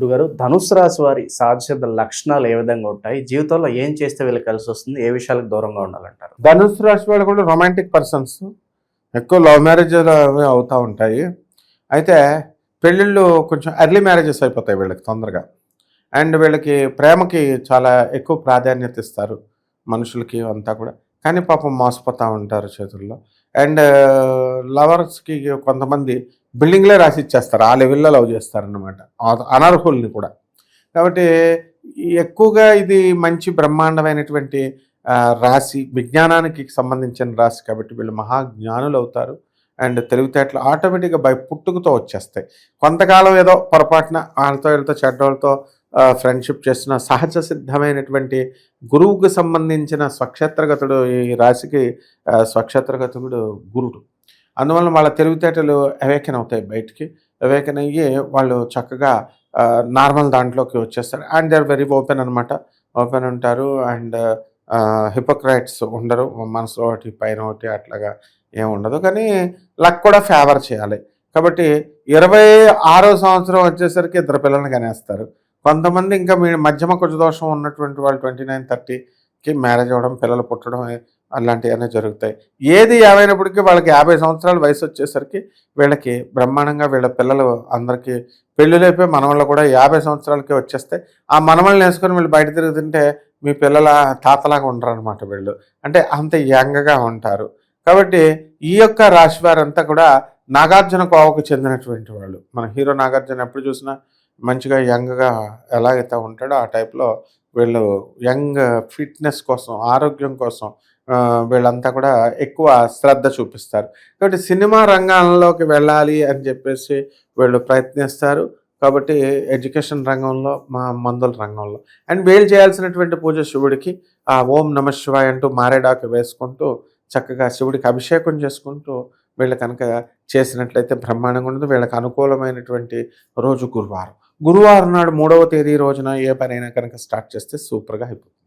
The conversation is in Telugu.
గురుగారు, ధనుస్సు రాశి వారి సహజ లక్షణాలు ఏ విధంగా ఉంటాయి? జీవితంలో ఏం చేస్తే వీళ్ళకి కలిసొస్తుంది? ఏ విషయాలకు దూరంగా ఉండాలంటారు? ధనుస్సు రాశి వాళ్ళు కూడా రొమాంటిక్ పర్సన్స్. ఎక్కువ లవ్ మ్యారేజ్లు అవి అవుతూ ఉంటాయి. అయితే పెళ్ళిళ్ళు కొంచెం ఎర్లీ మ్యారేజెస్ అయిపోతాయి వీళ్ళకి తొందరగా. అండ్ వీళ్ళకి ప్రేమకి చాలా ఎక్కువ ప్రాధాన్యత ఇస్తారు మనుషులకి అంతా కూడా. కానీ పాపం మోసపోతూ ఉంటారు చేతుల్లో. అండ్ లవర్స్కి కొంతమంది బిల్డింగ్లే రాసి ఇచ్చేస్తారు, ఆ లెవెల్లో లవ్ చేస్తారన్నమాట, అనర్హుల్ని కూడా. కాబట్టి ఎక్కువగా ఇది మంచి బ్రహ్మాండమైనటువంటి రాశి, విజ్ఞానానికి సంబంధించిన రాశి కాబట్టి వీళ్ళు మహాజ్ఞానులు అవుతారు. అండ్ తెలివితేటలు ఆటోమేటిక్గా పుట్టుకతో వచ్చేస్తాయి. కొంతకాలం ఏదో పొరపాటున వాళ్ళతో వీళ్ళతో చెడ్డవాళ్ళతో ఫ్రెండ్షిప్ చేస్తున్న సహజ సిద్ధమైనటువంటి గురువుకు సంబంధించిన స్వక్షేత్రగతుడు ఈ రాశికి. స్వక్షేత్రగతుడు గురుడు. అందువల్ల వాళ్ళ తెలివితేటలు అవేకన్ అవుతాయి బయటికి. అవేకన్ అయ్యి వాళ్ళు చక్కగా నార్మల్ దాంట్లోకి వచ్చేస్తారు. And they are very open అనమాట. ఓపెన్ ఉంటారు. అండ్ హిపోక్రైట్స్ ఉండరు. మనసులో ఒకటి పైన ఒకటి అట్లాగా ఏమి ఉండదు. కానీ లక్ కూడా ఫేవర్ చేయాలి. కాబట్టి 26వ సంవత్సరం వచ్చేసరికి ఇద్దరు పిల్లల్ని కనేస్తారు. కొంతమంది ఇంకా మీ మధ్యమ కొంచెం దోషం ఉన్నటువంటి వాళ్ళు 29, 30కి మ్యారేజ్ అవ్వడం, పిల్లలు పుట్టడం అలాంటివన్నీ జరుగుతాయి. ఏది ఏమైనప్పటికీ వాళ్ళకి 50 సంవత్సరాల వయసు వచ్చేసరికి వీళ్ళకి బ్రహ్మాండంగా వీళ్ళ పిల్లలు అందరికీ పెళ్ళిళ్ళైపోయి మనవాళ్ళు కూడా 50 సంవత్సరాలకే వచ్చేస్తాయి. ఆ మనవళ్ళని వేసుకొని వీళ్ళు బయట తిరుగుతుంటే మీ పిల్లల తాతలాగా ఉండరు అనమాట వీళ్ళు. అంటే అంత యంగ్గా ఉంటారు. కాబట్టి ఈ యొక్క రాశి వారంతా కూడా నాగార్జున కోవకు చెందినటువంటి వాళ్ళు. మన హీరో నాగార్జున ఎప్పుడు చూసినా మంచిగా యంగ్గా ఎలాగైతే ఉంటాడో ఆ టైప్లో వీళ్ళు యంగ్ ఫిట్నెస్ కోసం, ఆరోగ్యం కోసం వీళ్ళంతా కూడా ఎక్కువ శ్రద్ధ చూపిస్తారు. కాబట్టి సినిమా రంగంలోకి వెళ్ళాలి అని చెప్పేసి వీళ్ళు ప్రయత్నిస్తారు. కాబట్టి ఎడ్యుకేషన్ రంగంలో, మందుల రంగంలో. అండ్ వీళ్ళు చేయాల్సినటువంటి పూజ శివుడికి ఓం నమ శివాయ అంటూ మారేడాకు వేసుకుంటూ చక్కగా శివుడికి అభిషేకం చేసుకుంటూ వీళ్ళు కనుక చేసినట్లయితే బ్రహ్మాండంగా ఉండదు. వీళ్ళకి అనుకూలమైనటువంటి రోజు గురువారం. గురువారం నాడు 3వ తేదీ రోజున ఏ పనైనా కనుక స్టార్ట్ చేస్తే సూపర్గా అయిపోతుంది.